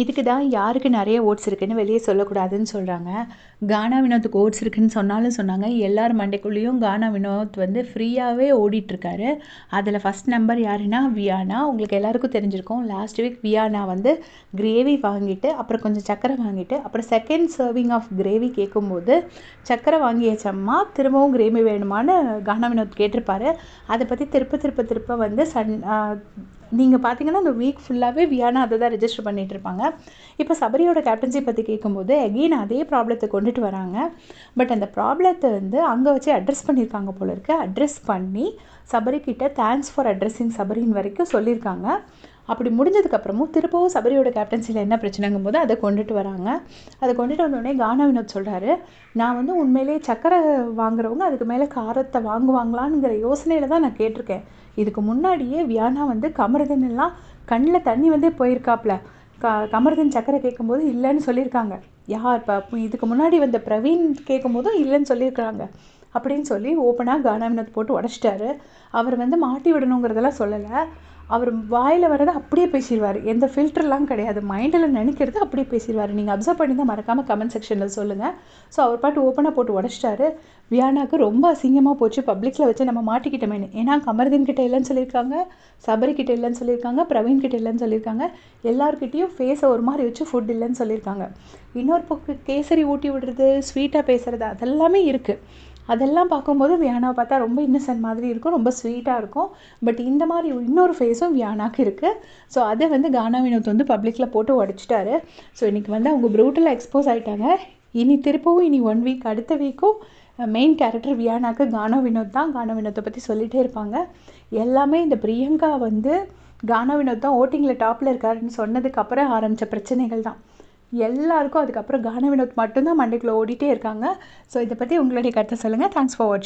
இதுக்கு தான் யாருக்கு நிறைய ஓட்ஸ் இருக்குன்னு வெளியே சொல்லக்கூடாதுன்னு சொல்கிறாங்க. கானா வினோத்துக்கு ஓட்ஸ் இருக்குன்னு சொன்னாலும் சொன்னாங்க. எல்லார் மண்டைக்குள்ளேயும் கானா வினோத் வந்து ஃப்ரீயாகவே ஓடிட்டுருக்காரு. அதில் ஃபஸ்ட் நம்பர் யாருன்னா வியானா. உங்களுக்கு எல்லாருக்கும் தெரிஞ்சிருக்கும். லாஸ்ட் வீக் வியானா வந்து கிரேவி வாங்கிட்டு அப்புறம் கொஞ்சம் சர்க்கரை வாங்கிட்டு அப்புறம் செகண்ட் சர்விங் ஆஃப் கிரேவி கேட்கும்போது சர்க்கரை வாங்கியாச்சம்மா திரும்பவும் கிரேவி வேணுமான்னு கானா வினோத் கேட்டிருப்பாரு. அதை பற்றி திருப்ப வந்து நீங்கள் பார்த்தீங்கன்னா இந்த வீக் ஃபுல்லாகவே வியானா அதை தான் ரெஜிஸ்டர் பண்ணிகிட்டு இருப்பாங்க. இப்போ சபரியோட கேப்டன்சி பற்றி கேட்கும்போது அகெயின் அதே ப்ராப்ளத்தை கொண்டுட்டு வராங்க. பட் அந்த ப்ராப்ளத்தை வந்து அங்கே வச்சு அட்ரஸ் பண்ணியிருக்காங்க போல இருக்குது. அட்ரஸ் பண்ணி சபரிக்கிட்ட தேங்க்ஸ் ஃபார் அட்ரஸிங் சபரின் வரைக்கும் சொல்லியிருக்காங்க. அப்படி முடிஞ்சதுக்கப்புறமும் திரும்பவும் சபரியோட கேப்டன்சியில் என்ன பிரச்சனைங்கும் போது அதை கொண்டுட்டு வராங்க. அதை கொண்டுட்டு வந்தோடனே கானா வினோத் சொல்கிறாரு, நான் வந்து உண்மையிலே சக்கரை வாங்குறவங்க அதுக்கு மேலே காரத்தை வாங்குவாங்களான்ங்கிற யோசனையில் தான் நான் கேட்டிருக்கேன். இதுக்கு முன்னாடியே வியானா வந்து கமருதன் எல்லாம் கண்ணில் தண்ணி வந்தே போயிருக்காப்புல. கமருதன் சக்கரை கேட்கும்போது இல்லைன்னு சொல்லியிருக்காங்க. இப்போ இதுக்கு முன்னாடி வந்த பிரவீன் கேட்கும்போதும் இல்லைன்னு சொல்லியிருக்காங்க. அப்படின்னு சொல்லி ஓப்பனாக கானா வினோத் போட்டு உடச்சிட்டாரு. அவர் வந்து மாட்டி விடணுங்கிறதெல்லாம் சொல்லலை. அவர் வாயில் வர்றதை அப்படியே பேசிடுவார். எந்த ஃபில்டர்லாம் கிடையாது. மைண்டில் நினைக்கிறது அப்படியே பேசிடுவார். நீங்கள் அப்சர்வ் பண்ணி தான் மறக்காமல் கமெண்ட் செக்ஷனில் சொல்லுங்கள். ஸோ அவர் பாட்டு ஓப்பனாக போட்டு உடச்சிட்டாரு. வியானாக்கு ரொம்ப அசிங்கமாக போச்சு. பப்ளிக்கில் வச்சு நம்ம மாட்டிக்கிட்டோமேனு. ஏன்னா கமருதீன் கிட்டே இல்லைன்னு சொல்லியிருக்காங்க, சபரிக்கிட்ட இல்லைன்னு சொல்லியிருக்காங்க, பிரவீன் கிட்டே இல்லைன்னு சொல்லியிருக்காங்க. எல்லாருக்கிட்டேயும் ஃபேஸை ஒரு மாதிரி வச்சு ஃபுட் இல்லைன்னு சொல்லியிருக்காங்க. இன்னொரு பக்கம் கேசரி ஊட்டி விடுறது, ஸ்வீட்டாக பேசுகிறது அதெல்லாமே இருக்குது. அதெல்லாம் பார்க்கும்போது வியானாவை பார்த்தா ரொம்ப இன்னசென்ட் மாதிரி இருக்கும், ரொம்ப ஸ்வீட்டாக இருக்கும். பட் இந்த மாதிரி இன்னொரு ஃபேஸும் வியானாக்கு இருக்குது. ஸோ அதை வந்து கானா வினோத் வந்து பப்ளிக்கில் போட்டு உடச்சிட்டாரு. ஸோ இன்றைக்கி வந்து அவங்க ப்ரூட்டலாக எக்ஸ்போஸ் ஆகிட்டாங்க. இனி 1 வீக் அடுத்த வீக்கும் மெயின் கேரக்டர் வியானாக்கு கானா வினோத் தான். கானா வினோத்தை பற்றி சொல்லிகிட்டே இருப்பாங்க. எல்லாமே இந்த பிரியங்கா வந்து கானா வினோத் தான் ஓட்டிங்கில் டாப்பில் இருக்காருன்னு சொன்னதுக்கப்புறம் ஆரம்பித்த பிரச்சனைகள் தான். எல்லாருக்கும் அதுக்கப்புறம் கானா வினோத் மட்டும்தான் மண்டைக்குள்ளே ஓடிட்டே இருக்காங்க. ஸோ இதை பற்றி உங்களுடைய கருத்தை சொல்லுங்கள். தேங்க்ஸ் ஃபார் வாட்சிங்.